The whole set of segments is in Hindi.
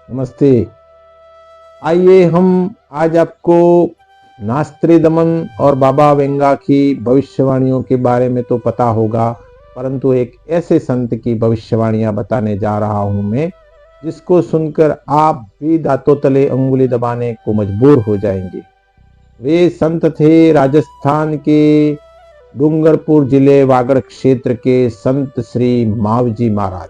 नमस्ते। आइए हम आज आपको नास्त्री दमन और बाबा वेंगा की भविष्यवाणियों के बारे में तो पता होगा, परंतु एक ऐसे संत की भविष्यवाणियां बताने जा रहा हूं मैं, जिसको सुनकर आप भी दांतों तले अंगुली दबाने को मजबूर हो जाएंगे। वे संत थे राजस्थान के डूंगरपुर जिले वागड़ क्षेत्र के संत श्री मावजी महाराज।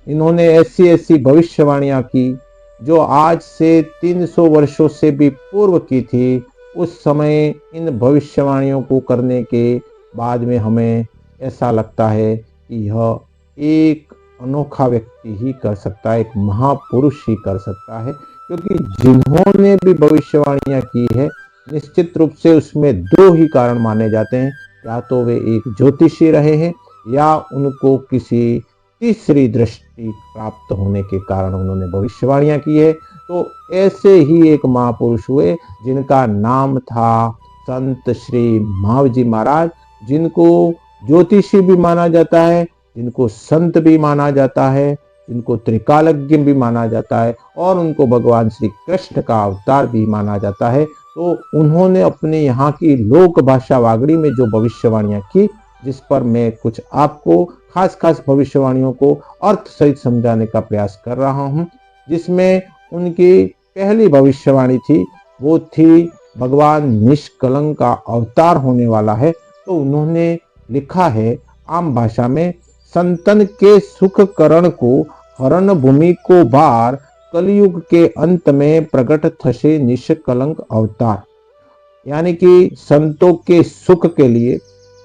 इन्होंने ऐसी ऐसी भविष्यवाणियां की जो आज से 300 वर्षों से भी पूर्व की थी। उस समय इन भविष्यवाणियों को करने के बाद में हमें ऐसा लगता है कि यह एक अनोखा व्यक्ति ही कर सकता है, एक महापुरुष ही कर सकता है, क्योंकि जिन्होंने भी भविष्यवाणियां की है निश्चित रूप से उसमें दो ही कारण माने जाते हैं। या तो वे एक ज्योतिषी रहे हैं या उनको किसी तीसरी दृष्टि प्राप्त होने के कारण उन्होंने भविष्यवाणियां की है। तो ऐसे ही एक महापुरुष हुए जिनका नाम था संत श्री मावजी महाराज, जिनको ज्योतिषी भी माना जाता है, जिनको संत भी माना जाता है, जिनको त्रिकालज्ञ भी माना जाता है और उनको भगवान श्री कृष्ण का अवतार भी माना जाता है। तो उन्होंने अपने यहाँ की लोक भाषा वागड़ी में जो भविष्यवाणियां की, जिस पर मैं कुछ आपको खास खास भविष्यवाणियों को अर्थ सहित समझाने का प्रयास कर रहा हूं। जिसमें उनकी पहली भविष्यवाणी थी, वो थी भगवान निष्कलंक का अवतार होने वाला है। तो उन्होंने लिखा है आम भाषा में, संतन के सुख करण को हरण भूमि को भार, कलयुग के अंत में प्रकट थशे निष्कलंक अवतार। यानी कि संतों के सुख के लिए,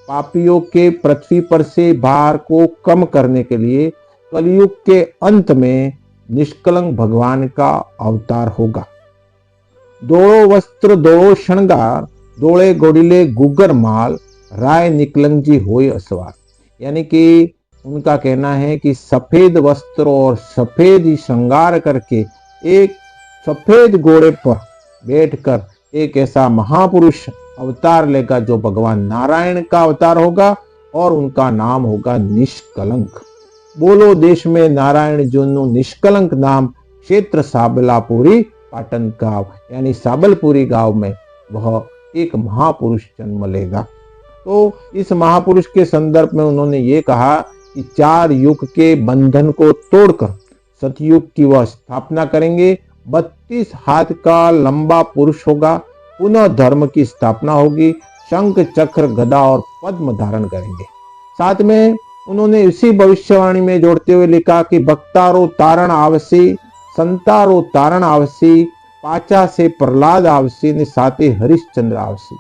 पापियों के पृथ्वी पर से भार को कम करने के लिए कलयुग के अंत में निष्कलंक भगवान का अवतार होगा। दोड़ो वस्त्र दोड़ो श्रृंगार, दोड़े गोडिले गुगर माल, राय निकलंग जी होय असवार। यानी कि उनका कहना है कि सफेद वस्त्र और सफेद ही श्रृंगार करके एक सफेद घोड़े पर बैठकर एक ऐसा महापुरुष अवतार लेगा जो भगवान नारायण का अवतार होगा और उनका नाम होगा निष्कलंक। बोलो देश में नारायण जुन्नु निष्कलंक नाम, क्षेत्र साबलापुरी पाटन गांव। यानी साबलपुरी गांव में वह एक महापुरुष जन्म लेगा। तो इस महापुरुष के संदर्भ में उन्होंने ये कहा कि 4 युग के बंधन को तोड़कर सतयुग की वह स्थापना करेंगे। 32 हाथ का लंबा पुरुष होगा, पुनः धर्म की स्थापना होगी, शंख चक्र गदा और पद्म धारण करेंगे। साथ में उन्होंने इसी भविष्यवाणी में जोड़ते हुए लिखा कि भक्तारो तारण आवसी, संतारो तारण आवसी, पाचा से प्रहलाद आवसी ने साथे हरिश्चंद्र आवसी।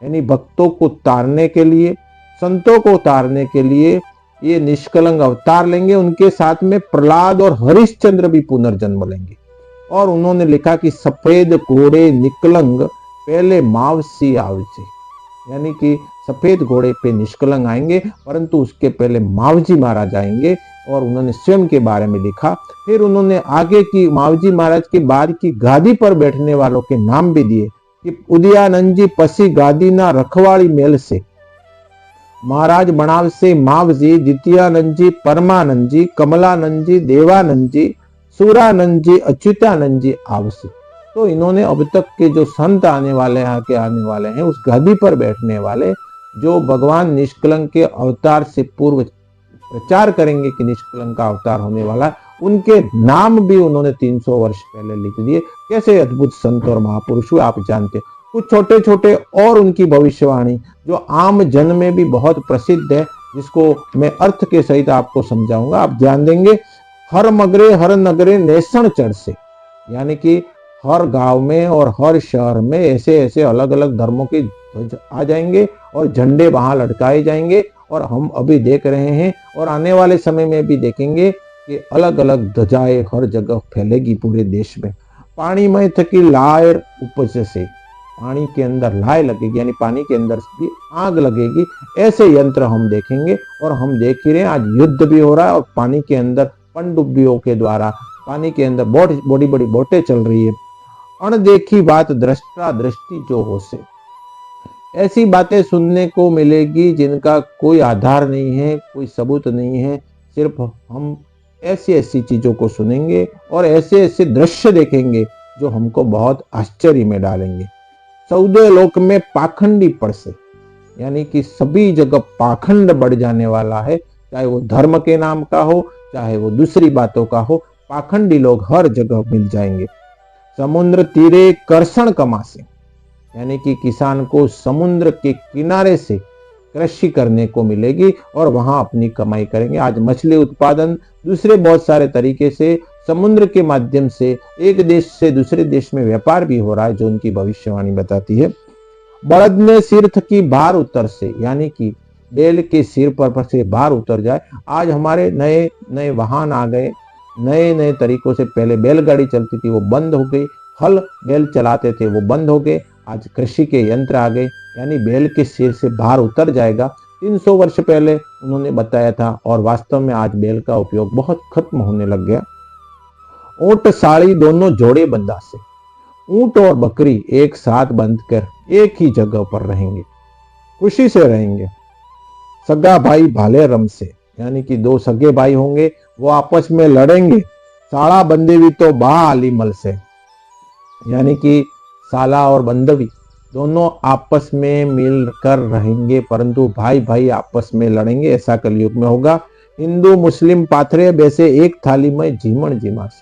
यानी भक्तों को तारने के लिए, संतों को तारने के लिए ये निष्कलंक अवतार लेंगे। उनके साथ में प्रहलाद और हरिश्चंद्र भी पुनर्जन्म लेंगे। और उन्होंने लिखा कि सफेद घोड़े निकलंग पहले मावसी आवजे। यानी कि सफेद घोड़े पे निष्कलंक आएंगे, परंतु उसके पहले मावजी महाराज आएंगे। और उन्होंने स्वयं के बारे में लिखा। फिर उन्होंने आगे की मावजी महाराज के बाद की गादी पर बैठने वालों के नाम भी दिए कि उदयानंद जी पसी गादी ना रखवाड़ी मेल से, महाराज बनाव से मावजी, जितियानंद जी परमानंद जी, कमलानंद जी देवानंद जी, सूरानंद जी अच्युतानंद जी आवसी। तो इन्होंने अब तक के जो संत आने वाले हैं उस गादी पर बैठने वाले, जो भगवान निष्कलंक के अवतार से पूर्व प्रचार करेंगे कि निष्कलंक का अवतार होने वाला, उनके नाम भी उन्होंने 300 वर्ष पहले लिख दिए। कैसे अद्भुत संत और महापुरुष हुए आप जानते। कुछ छोटे छोटे और उनकी भविष्यवाणी जो आम जन में भी बहुत प्रसिद्ध है, जिसको मैं अर्थ के सहित आपको समझाऊंगा, आप ध्यान देंगे। हर मगरे हर नगरे नेसन चढ़ से, यानी कि हर गांव में और हर शहर में ऐसे ऐसे अलग अलग धर्मों के ध्वज आ जाएंगे और झंडे वहां लटकाए जाएंगे। और हम अभी देख रहे हैं और आने वाले समय में भी देखेंगे कि अलग अलग ध्वजाएं हर जगह फैलेगी पूरे देश में। पानी में थकी लायर उपज से, पानी के अंदर लाय लगेगी, यानी पानी के अंदर भी आग लगेगी। ऐसे यंत्र हम देखेंगे और हम देख ही रहे हैं। आज युद्ध भी हो रहा है और पानी के अंदर पनडुब्बियों के द्वारा पानी के अंदर बड़ी बड़ी बोटें चल रही है। अनदेखी बात दृष्टा दृष्टि जो हो से, ऐसी बातें सुनने को मिलेगी जिनका कोई आधार नहीं है, कोई सबूत नहीं है। सिर्फ हम ऐसी ऐसी चीजों को सुनेंगे और ऐसे ऐसे दृश्य देखेंगे जो हमको बहुत आश्चर्य में डालेंगे। 14 लोक में पाखंडी पड़ से, यानी कि सभी जगह पाखंड बढ़ जाने वाला है, चाहे वो धर्म के नाम का हो, चाहे वो दूसरी बातों का हो, पाखंडी लोग हर जगह मिल जाएंगे। समुद्र तीरे कर्षण कमासे, यानी कि किसान को समुद्र के किनारे से कृषि करने को मिलेगी और वहां अपनी कमाई करेंगे। आज मछली उत्पादन, दूसरे बहुत सारे तरीके से समुद्र के माध्यम से एक देश से दूसरे देश में व्यापार भी हो रहा है, जो उनकी भविष्यवाणी बताती है। बड़द ने सिर थकी बाहर उतर से, यानी कि बैल के सिर पर से बाहर उतर जाए। आज हमारे नए नए वाहन आ गए, नए नए तरीकों से। पहले बैलगाड़ी चलती थी, वो बंद हो गई। हल बैल चलाते थे, वो बंद हो गए। आज कृषि के यंत्र आ गए, यानी बैल के सिर से बाहर उतर जाएगा। 300 वर्ष पहले उन्होंने बताया था और वास्तव में आज बैल का उपयोग बहुत खत्म होने लग गया। ऊंट साड़ी दोनों जोड़े बंधा से, ऊंट और बकरी एक साथ बंधकर एक ही जगह पर रहेंगे, खुशी से रहेंगे। सगा भाई भाले रम से, यानी कि दो सगे भाई होंगे, वो आपस में लड़ेंगे। साड़ा बंदेवी तो बा आली मल से, यानी कि साला और बंदवी दोनों आपस में मिलकर रहेंगे, परंतु भाई भाई आपस में लड़ेंगे। ऐसा कलयुग में होगा। हिंदू मुस्लिम पाथरे वैसे एक थाली में जीमण जीमास,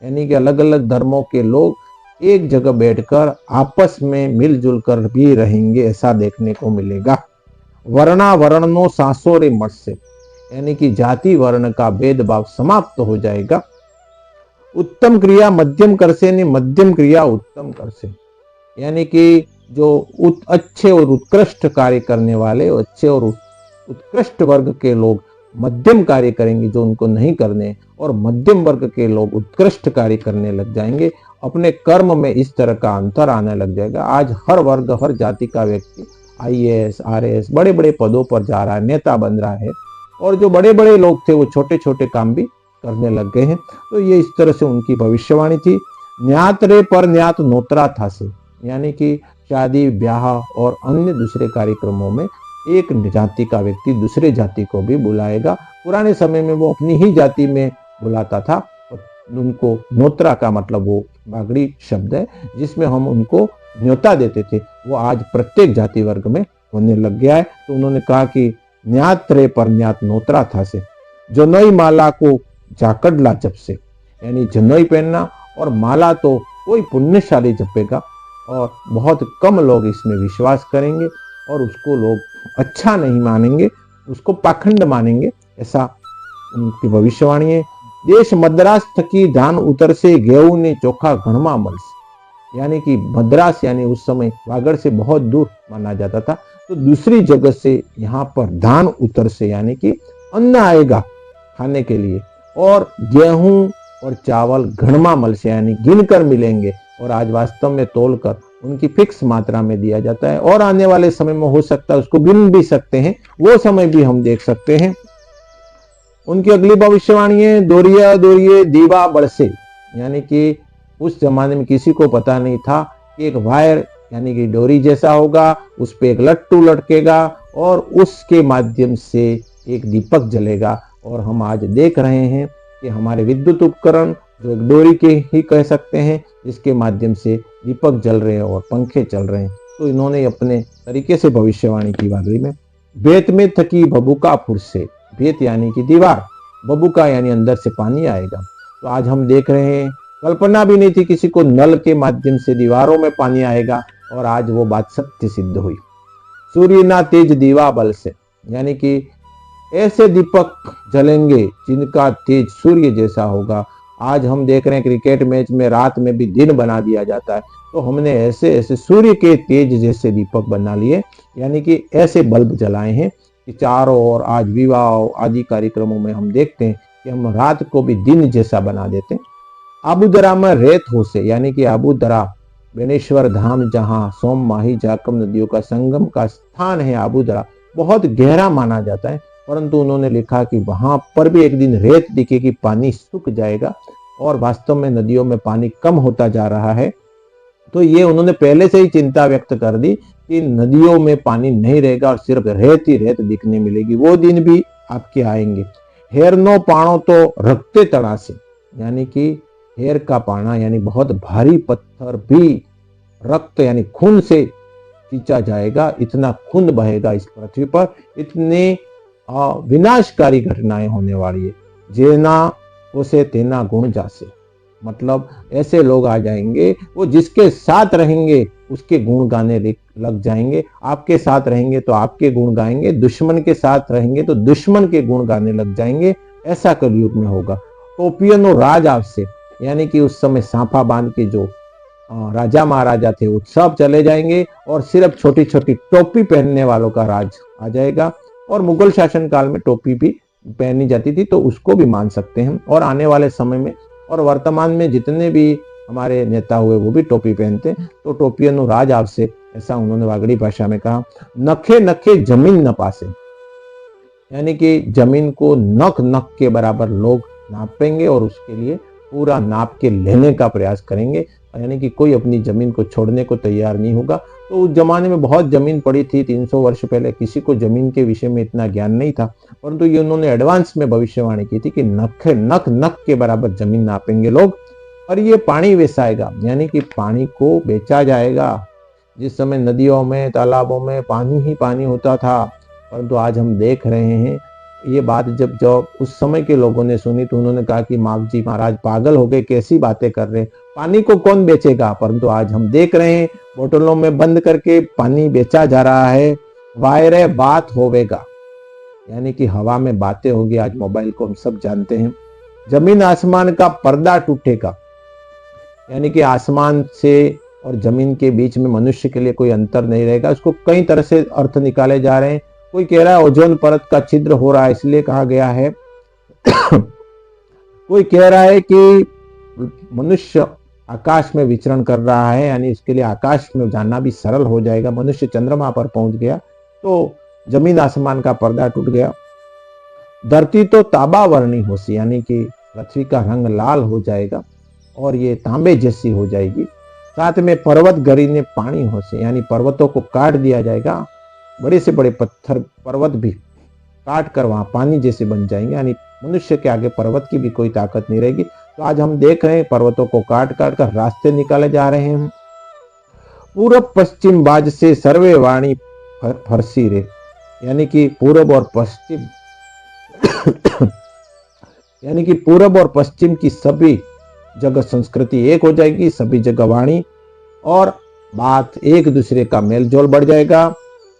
यानी कि अलग अलग धर्मों के लोग एक जगह बैठकर आपस में मिलजुल कर भी रहेंगे, ऐसा देखने को मिलेगा। वर्णा वर्णनो सांसो रे मठ से, यानी कि जाति वर्ण का भेदभाव समाप्त हो जाएगा। उत्तम क्रिया मध्यम कर से, नहीं मध्यम क्रिया उत्तम कर से, यानी कि जो अच्छे और उत्कृष्ट कार्य करने वाले, अच्छे और उत्कृष्ट वर्ग के लोग मध्यम कार्य करेंगे जो उनको नहीं करने, और मध्यम वर्ग के लोग उत्कृष्ट कार्य करने लग जाएंगे। अपने कर्म में इस तरह का अंतर आने लग जाएगा। आज हर वर्ग, हर जाति का व्यक्ति IAS RAS बड़े बड़े पदों पर जा रहा है, नेता बन रहा है, और जो बड़े बड़े लोग थे वो छोटे छोटे काम भी करने लग गए हैं। तो ये इस तरह से उनकी भविष्यवाणी थी। न्यात रे पर न्यात नोतरा था से, यानी कि शादी ब्याह और अन्य दूसरे कार्यक्रमों में एक जाति का व्यक्ति दूसरे जाति को भी बुलाएगा। पुराने समय में वो अपनी ही जाति में बुलाता था, उनको नोतरा का मतलब वो बागड़ी शब्द है जिसमें हम उनको न्योता देते थे, वो आज प्रत्येक जाति वर्ग में होने लग गया है। तो उन्होंने कहा कि न्यात रे पर न्यात नोतरा था से, जनोई माला को जाकड़ला जप से, यानी जनोई पहनना और माला तो कोई पुण्यशाली जपेगा, और बहुत कम लोग इसमें विश्वास करेंगे और उसको लोग अच्छा नहीं मानेंगे, उसको पाखंड मानेंगे, ऐसा उनकी भविष्यवाणी है। देश मद्रास थकी धान उतर से, गेहूं ने चोखा घणमा मलस, यानी कि मद्रास यानी उस समय वागड़ से बहुत दूर माना जाता था, तो दूसरी जगह से यहाँ पर धान उतर से, यानी कि अन्न आएगा खाने के लिए, और गेहूं और चावल घणमा मल से, यानी गिनकर मिलेंगे, और आज वास्तव में तोलकर उनकी फिक्स मात्रा में दिया जाता है। और आने वाले समय में हो सकता है उसको गिन भी सकते हैं, वो समय भी हम देख सकते हैं। उनकी अगली भविष्यवाणी है, दोरिया दोरिये दीवा बरसे, यानी कि उस जमाने में किसी को पता नहीं था कि एक वायर यानी कि डोरी जैसा होगा, उस पे एक लट्टू लटकेगा और उसके माध्यम से एक दीपक जलेगा। और हम आज देख रहे हैं कि हमारे विद्युत उपकरण जो एक डोरी के ही कह सकते हैं, जिसके माध्यम से दीपक जल रहे हैं और पंखे चल रहे हैं। तो इन्होंने अपने तरीके से भविष्यवाणी की वागड़ी में। बेत में थकी बबूका फुर से, बेत यानी कि दीवार, बबूका यानी अंदर से पानी आएगा। तो आज हम देख रहे हैं, कल्पना भी नहीं थी किसी को नल के माध्यम से दीवारों में पानी आएगा, और आज वो बात सत्य सिद्ध हुई। सूर्य ना तेज दीवा बल से, यानी कि ऐसे दीपक जलेंगे जिनका तेज सूर्य जैसा होगा। आज हम देख रहे हैं क्रिकेट मैच में रात में भी दिन बना दिया जाता है, तो हमने ऐसे ऐसे सूर्य के तेज जैसे दीपक बना लिए, यानी कि ऐसे बल्ब जलाए हैं कि चारों ओर आज विवाह आदि कार्यक्रमों में हम देखते हैं कि हम रात को भी दिन जैसा बना देते हैं। आबूदरा में रेत हो से, यानी कि आबूदरा बेनेश्वर धाम जहाँ सोम माही जाकम नदियों का संगम का स्थान है, आबूदरा बहुत गहरा माना जाता है, परंतु उन्होंने लिखा कि वहां पर भी एक दिन रेत दिखेगी, पानी सूख जाएगा, और वास्तव में नदियों में पानी कम होता जा रहा है। तो ये उन्होंने पहले से ही चिंता व्यक्त कर दी कि नदियों में पानी नहीं रहेगा और सिर्फ रेत ही रेत दिखने मिलेगी, वो दिन भी आपके आएंगे। हेरनो पाणो तो रखते तड़ा से, यानी कि हेर का पाना यानी बहुत भारी पत्थर भी रक्त यानी खून से खींचा जाएगा, इतना खून बहेगा इस पृथ्वी पर, इतने विनाशकारी घटनाएं होने वाली है। जेना उसे तेना गुण जासे, मतलब ऐसे लोग आ जाएंगे वो जिसके साथ रहेंगे उसके गुण गाने लग जाएंगे, आपके साथ रहेंगे तो आपके गुण गाएंगे, दुश्मन के साथ रहेंगे तो दुश्मन के गुण गाने लग जाएंगे। ऐसा कलयुग में होगा। टोपियनो राज आपसे, यानी कि उस समय सांपा बांध के जो राजा महाराजा थे वो सब चले जाएंगे और सिर्फ छोटी छोटी टोपी पहनने वालों का राज आ जाएगा। और मुगल शासन काल में टोपी भी पहनी जाती थी तो उसको भी मान सकते हैं। और आने वाले समय में और वर्तमान में जितने भी हमारे नेता हुए वो भी टोपी पहनते, तो टोपियनो राज आपसे, ऐसा उन्होंने वागड़ी भाषा में कहा। नखे नखे जमीन न पासे, यानी कि जमीन को नख नख के बराबर लोग नापेंगे और उसके लिए पूरा नाप के लेने का प्रयास करेंगे, यानी कि कोई अपनी जमीन को छोड़ने को तैयार नहीं होगा। तो उस जमाने में बहुत जमीन पड़ी थी, 300 वर्ष पहले किसी को जमीन के विषय में इतना ज्ञान नहीं था, परंतु ये उन्होंने एडवांस में भविष्यवाणी की थी कि नख नख नख के बराबर जमीन नापेंगे लोग। और ये पानी वेसाएगा, यानी कि पानी को बेचा जाएगा। जिस समय नदियों में तालाबों में पानी ही पानी होता था, परंतु आज हम देख रहे हैं ये बात जब उस समय के लोगों ने सुनी तो उन्होंने कहा कि माँ जी महाराज पागल हो गए, कैसी बातें कर रहे हैं, पानी को कौन बेचेगा। परंतु आज हम देख रहे हैं बोतलों में बंद करके पानी बेचा जा रहा है। वायरे बात होवेगा, यानी कि हवा में बातें होगी। आज मोबाइल को हम सब जानते हैं। जमीन आसमान का पर्दा टूटेगा, यानी कि आसमान से और जमीन के बीच में मनुष्य के लिए कोई अंतर नहीं रहेगा। उसको कई तरह से अर्थ निकाले जा रहे हैं। कोई कह रहा है ओजोन परत का छिद्र हो रहा है इसलिए कहा गया है। कोई कह रहा है कि मनुष्य आकाश में विचरण कर रहा है, यानी इसके लिए आकाश में जाना भी सरल हो जाएगा। मनुष्य चंद्रमा पर पहुंच गया तो जमीन आसमान का पर्दा टूट गया। धरती तो तांबा वर्णी होसी, यानी कि पृथ्वी का रंग लाल हो जाएगा और ये तांबे जैसी हो जाएगी। साथ में पर्वत गरीने पानी होसे, यानी पर्वतों को काट दिया जाएगा। बड़े से बड़े पत्थर पर्वत भी काट कर वहां पानी जैसे बन जाएंगे, यानी मनुष्य के आगे पर्वत की भी कोई ताकत नहीं रहेगी। तो आज हम देख रहे हैं पर्वतों को काट काट कर रास्ते निकाले जा रहे हैं। पूरब पश्चिम बाज से सर्वे वाणी फरसी रे, यानी कि पूरब और पश्चिम यानी कि पूरब और पश्चिम की सभी जगह संस्कृति एक हो जाएगी, सभी जगह वाणी और बात एक दूसरे का मेल जोल बढ़ जाएगा।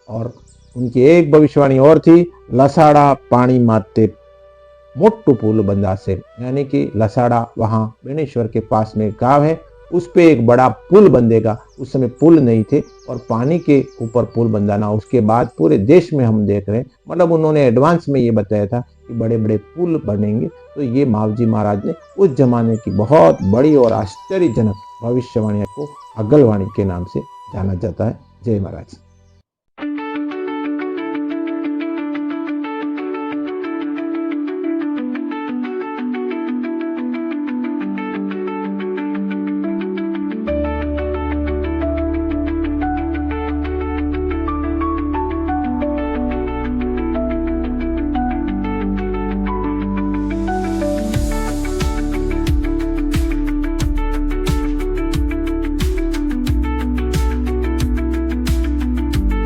और उनकी एक भविष्यवाणी और थी, लसाड़ा पानी मारते मोटू पुल बंदा से, यानी कि लसाड़ा वहां बेणेश्वर के पास में गांव है, उस पे एक बड़ा पुल बंधेगा। उस समय पुल नहीं थे और पानी के ऊपर पुल बंधाना, उसके बाद पूरे देश में हम देख रहे हैं, मतलब उन्होंने एडवांस में ये बताया था कि बड़े बड़े पुल बनेंगे। तो ये मावजी महाराज ने उस जमाने की बहुत बड़ी और आश्चर्यजनक भविष्यवाणी को अगलवाणी के नाम से जाना जाता है। जय महाराज।